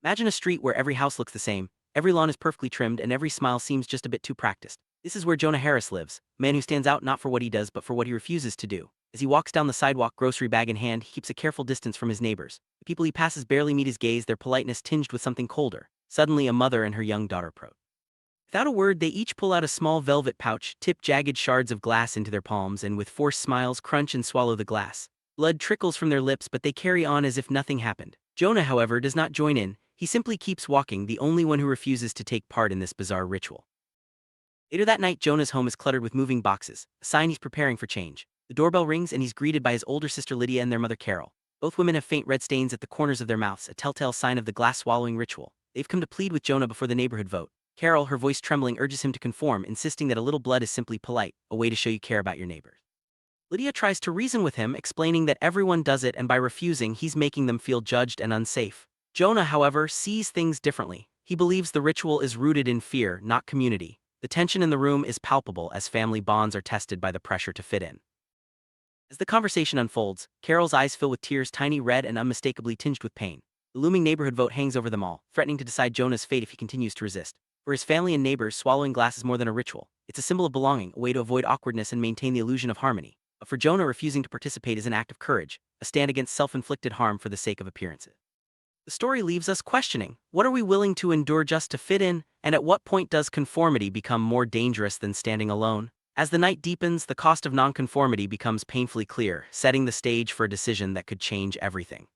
Imagine a street where every house looks the same, every lawn is perfectly trimmed, and every smile seems just a bit too practiced. This is where Jonah Harris lives, a man who stands out not for what he does but for what he refuses to do. As he walks down the sidewalk, grocery bag in hand, he keeps a careful distance from his neighbors. The people he passes barely meet his gaze, their politeness tinged with something colder. Suddenly, a mother and her young daughter approach. Without a word, they each pull out a small velvet pouch, tip jagged shards of glass into their palms, and with forced smiles crunch and swallow the glass. Blood trickles from their lips, but they carry on as if nothing happened. Jonah, however, does not join in. He simply keeps walking, the only one who refuses to take part in this bizarre ritual. Later that night, Jonah's home is cluttered with moving boxes, a sign he's preparing for change. The doorbell rings and he's greeted by his older sister Lydia and their mother Carol. Both women have faint red stains at the corners of their mouths, a telltale sign of the glass-swallowing ritual. They've come to plead with Jonah before the neighborhood vote. Carol, her voice trembling, urges him to conform, insisting that a little blood is simply polite, a way to show you care about your neighbors. Lydia tries to reason with him, explaining that everyone does it and by refusing, he's making them feel judged and unsafe. Jonah, however, sees things differently. He believes the ritual is rooted in fear, not community. The tension in the room is palpable as family bonds are tested by the pressure to fit in. As the conversation unfolds, Carol's eyes fill with tears, tiny, red, and unmistakably tinged with pain. The looming neighborhood vote hangs over them all, threatening to decide Jonah's fate if he continues to resist. For his family and neighbors, swallowing glass is more than a ritual. It's a symbol of belonging, a way to avoid awkwardness and maintain the illusion of harmony. But for Jonah, refusing to participate is an act of courage, a stand against self-inflicted harm for the sake of appearances. The story leaves us questioning, what are we willing to endure just to fit in, and at what point does conformity become more dangerous than standing alone? As the night deepens, the cost of nonconformity becomes painfully clear, setting the stage for a decision that could change everything.